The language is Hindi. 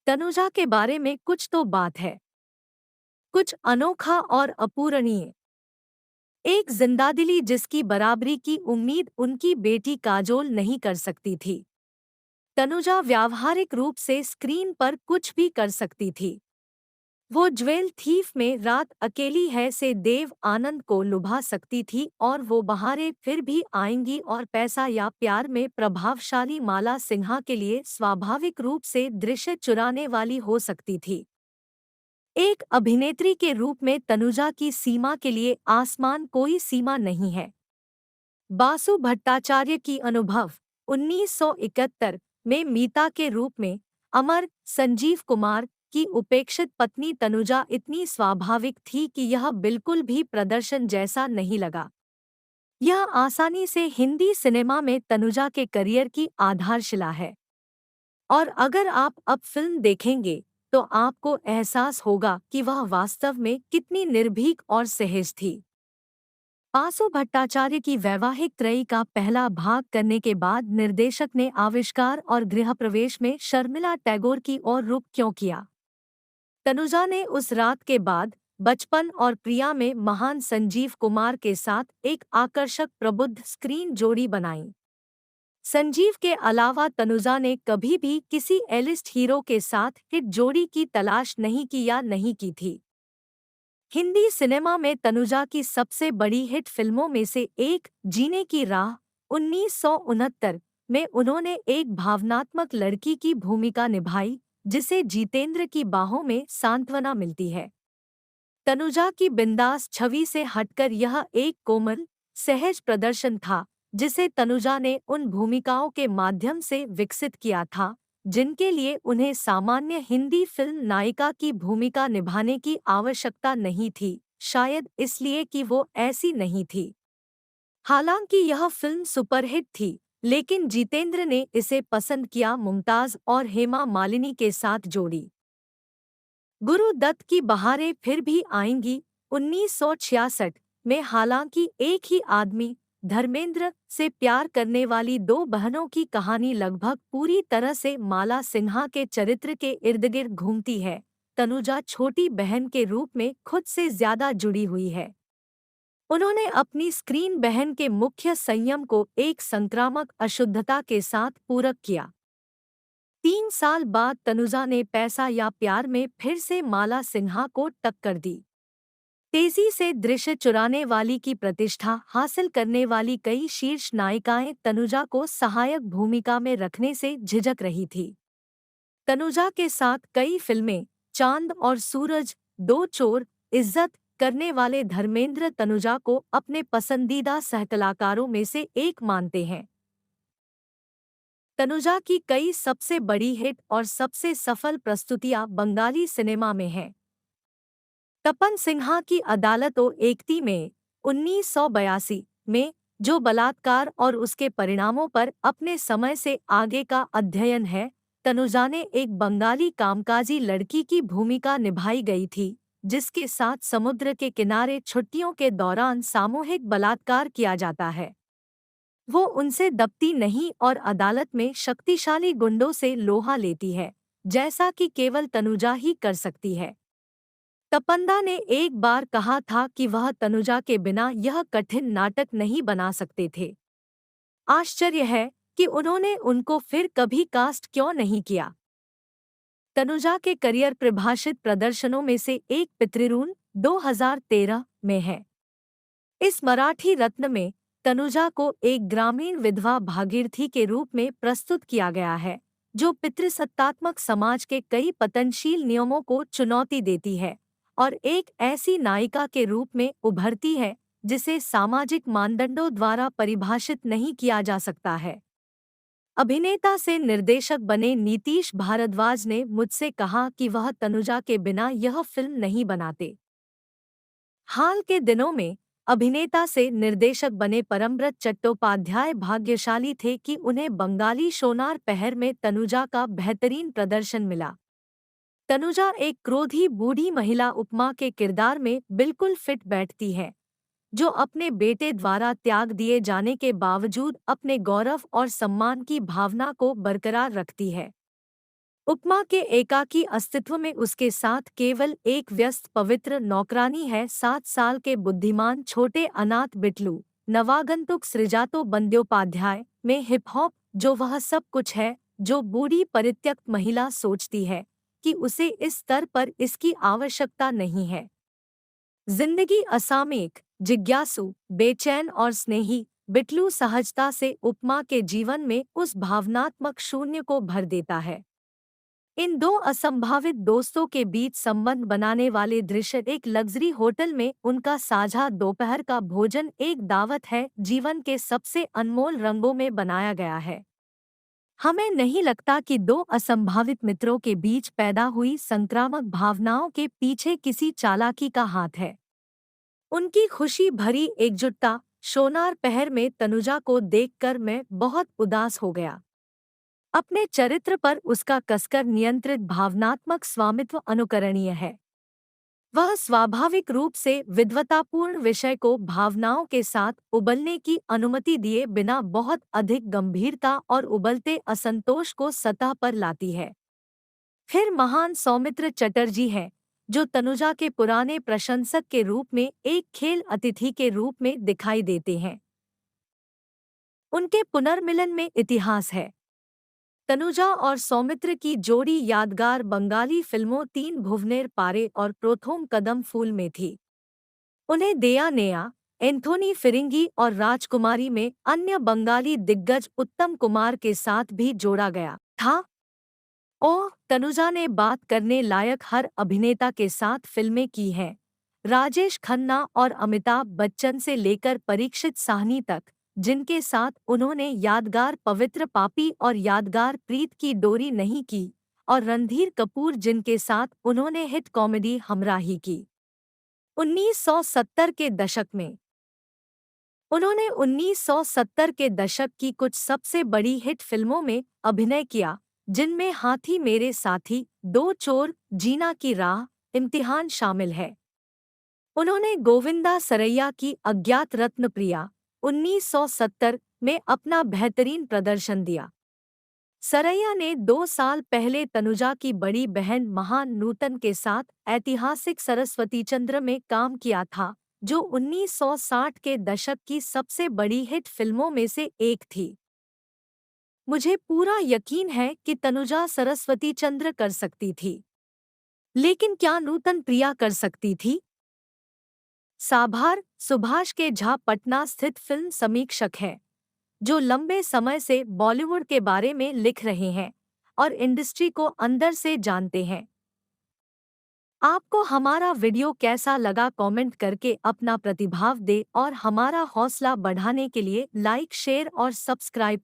तनुजा के बारे में कुछ तो बात है, कुछ अनोखा और अपूरणीय। एक जिंदादिली जिसकी बराबरी की उम्मीद उनकी बेटी काजोल नहीं कर सकती थी। तनुजा व्यावहारिक रूप से स्क्रीन पर कुछ भी कर सकती थी। वो ज्वेल थीफ में रात अकेली है से देव आनंद को लुभा सकती थी और वो बहारें फिर भी आएंगी और पैसा या प्यार में प्रभावशाली माला सिन्हा के लिए स्वाभाविक रूप से दृश्य चुराने वाली हो सकती थी। एक अभिनेत्री के रूप में तनुजा की सीमा के लिए आसमान कोई सीमा नहीं है। बासु भट्टाचार्य की अनुभव 1971 में मीता के रूप में अमर संजीव कुमार की उपेक्षित पत्नी तनुजा इतनी स्वाभाविक थी कि यह बिल्कुल भी प्रदर्शन जैसा नहीं लगा। यह आसानी से हिंदी सिनेमा में तनुजा के करियर की आधारशिला है। और अगर आप अब फिल्म देखेंगे तो आपको एहसास होगा कि वह वास्तव में कितनी निर्भीक और सहज थी। आसु भट्टाचार्य की वैवाहिक त्रयी का पहला भाग करने के बाद निर्देशक ने आविष्कार और गृहप्रवेश में शर्मिला टैगोर की ओर रुख क्यों किया? तनुजा ने उस रात के बाद बचपन और प्रिया में महान संजीव कुमार के साथ एक आकर्षक प्रबुद्ध स्क्रीन जोड़ी बनाई। संजीव के अलावा तनुजा ने कभी भी किसी एलिस्ट हीरो के साथ हिट जोड़ी की तलाश नहीं की या नहीं की थी। हिंदी सिनेमा में तनुजा की सबसे बड़ी हिट फिल्मों में से एक जीने की राह 1969 में उन्होंने एक भावनात्मक लड़की की भूमिका निभाई जिसे जितेंद्र की बाहों में सांत्वना मिलती है। तनुजा की बिंदास छवि से हटकर यह एक कोमल सहज प्रदर्शन था जिसे तनुजा ने उन भूमिकाओं के माध्यम से विकसित किया था जिनके लिए उन्हें सामान्य हिंदी फिल्म नायिका की भूमिका निभाने की आवश्यकता नहीं थी, शायद इसलिए कि वो ऐसी नहीं थी। हालांकि यह फिल्म सुपरहिट थी, लेकिन जितेंद्र ने इसे पसंद किया मुमताज और हेमा मालिनी के साथ जोड़ी। गुरु दत्त की बहारें फिर भी आएंगी 1966 में हालांकि एक ही आदमी धर्मेंद्र से प्यार करने वाली दो बहनों की कहानी लगभग पूरी तरह से माला सिन्हा के चरित्र के इर्दगिर्द घूमती है। तनुजा छोटी बहन के रूप में खुद से ज्यादा जुड़ी हुई है। उन्होंने अपनी स्क्रीन बहन के मुख्य संयम को एक संक्रामक अशुद्धता के साथ पूरक किया। 3 साल बाद तनुजा ने पैसा या प्यार में फिर से माला सिन्हा को टक्कर दी। तेजी से दृश्य चुराने वाली की प्रतिष्ठा हासिल करने वाली कई शीर्ष नायिकाएं तनुजा को सहायक भूमिका में रखने से झिझक रही थी। तनुजा के साथ कई फिल्में चांद और सूरज, दो चोर, इज्जत करने वाले धर्मेंद्र तनुजा को अपने पसंदीदा सहकलाकारों में से एक मानते हैं। तनुजा की कई सबसे बड़ी हिट और सबसे सफल प्रस्तुतियां बंगाली सिनेमा में हैं। तपन सिन्हा की अदालत ओ एकती में 1982 में, जो बलात्कार और उसके परिणामों पर अपने समय से आगे का अध्ययन है, तनुजा ने एक बंगाली कामकाजी लड़की की भूमिका निभाई गई थी जिसके साथ समुद्र के किनारे छुट्टियों के दौरान सामूहिक बलात्कार किया जाता है। वो उनसे दबती नहीं और अदालत में शक्तिशाली गुंडों से लोहा लेती है, जैसा कि केवल तनुजा ही कर सकती है। तपन्दा ने एक बार कहा था कि वह तनुजा के बिना यह कठिन नाटक नहीं बना सकते थे। आश्चर्य है कि उन्होंने उनको फिर कभी कास्ट क्यों नहीं किया। तनुजा के करियर प्रभाषित प्रदर्शनों में से एक पितृऋण 2013 में है। इस मराठी रत्न में तनुजा को एक ग्रामीण विधवा भागीरथी के रूप में प्रस्तुत किया गया है, जो पितृसत्तात्मक समाज के कई पतनशील नियमों को चुनौती देती है और एक ऐसी नायिका के रूप में उभरती है जिसे सामाजिक मानदंडों द्वारा परिभाषित नहीं किया जा सकता है। अभिनेता से निर्देशक बने नीतीश भारद्वाज ने मुझसे कहा कि वह तनुजा के बिना यह फिल्म नहीं बनाते। हाल के दिनों में अभिनेता से निर्देशक बने परमब्रत चट्टोपाध्याय भाग्यशाली थे कि उन्हें बंगाली सोनार पहर में तनुजा का बेहतरीन प्रदर्शन मिला। तनुजा एक क्रोधी बूढ़ी महिला उपमा के किरदार में बिल्कुल फिट बैठती है, जो अपने बेटे द्वारा त्याग दिए जाने के बावजूद अपने गौरव और सम्मान की भावना को बरकरार रखती है। उपमा के एकाकी अस्तित्व में उसके साथ केवल एक व्यस्त पवित्र नौकरानी है। 7 साल के बुद्धिमान छोटे अनाथ बिटलू नवागंतुक सृजातो बंद्योपाध्याय में हिप हॉप जो वह सब कुछ है जो बूढ़ी परित्यक्त महिला सोचती है कि उसे इस स्तर पर इसकी आवश्यकता नहीं है। जिंदगी असामयिक, जिज्ञासु, बेचैन और स्नेही बिटलू सहजता से उपमा के जीवन में उस भावनात्मक शून्य को भर देता है। इन दो असंभावित दोस्तों के बीच संबंध बनाने वाले दृश्य एक लग्जरी होटल में उनका साझा दोपहर का भोजन एक दावत है जीवन के सबसे अनमोल रंगों में बनाया गया है। हमें नहीं लगता कि दो असंभावित मित्रों के बीच पैदा हुई संक्रामक भावनाओं के पीछे किसी चालाकी का हाथ है। उनकी खुशी भरी एकजुटता सोनार पहर में तनुजा को देखकर मैं बहुत उदास हो गया। अपने चरित्र पर उसका कसकर नियंत्रित भावनात्मक स्वामित्व अनुकरणीय है। वह स्वाभाविक रूप से विद्वतापूर्ण विषय को भावनाओं के साथ उबलने की अनुमति दिए बिना बहुत अधिक गंभीरता और उबलते असंतोष को सतह पर लाती है। फिर महान सौमित्र चटर्जी हैं, जो तनुजा के पुराने प्रशंसक के रूप में एक खेल अतिथि के रूप में दिखाई देते हैं। उनके पुनर्मिलन में इतिहास है। तनुजा और सौमित्र की जोड़ी यादगार बंगाली फिल्मों तीन भुवनेर पारे और प्रोथोम कदम फूल में थी। उन्हें दया नेया, एंथोनी फिरिंगी और राजकुमारी में अन्य बंगाली दिग्गज उत्तम कुमार के साथ भी जोड़ा गया था। ओह, तनुजा ने बात करने लायक हर अभिनेता के साथ फिल्में की हैं। राजेश खन्ना और अमिताभ बच्चन से लेकर परीक्षित साहनी तक, जिनके साथ उन्होंने यादगार पवित्र पापी और यादगार प्रीत की डोरी नहीं की, और रणधीर कपूर जिनके साथ उन्होंने हिट कॉमेडी हमराही की। 1970 के दशक में उन्होंने 1970 के दशक की कुछ सबसे बड़ी हिट फिल्मों में अभिनय किया, जिनमें हाथी मेरे साथी, दो चोर, जीना की राह, इम्तिहान शामिल है। उन्होंने गोविंदा सरैया की अज्ञात रत्नप्रिया 1970 में अपना बेहतरीन प्रदर्शन दिया। सरैया ने 2 साल पहले तनुजा की बड़ी बहन महान नूतन के साथ ऐतिहासिक सरस्वतीचंद्र में काम किया था, जो 1960 के दशक की सबसे बड़ी हिट फिल्मों में से एक थी। मुझे पूरा यकीन है कि तनुजा सरस्वतीचंद्र कर सकती थी, लेकिन क्या नूतन प्रिया कर सकती थी? साभार सुभाष के झा पटना स्थित फिल्म समीक्षक हैं, जो लंबे समय से बॉलीवुड के बारे में लिख रहे हैं और इंडस्ट्री को अंदर से जानते हैं। आपको हमारा वीडियो कैसा लगा कमेंट करके अपना प्रतिभाव दे और हमारा हौसला बढ़ाने के लिए लाइक शेयर और सब्सक्राइब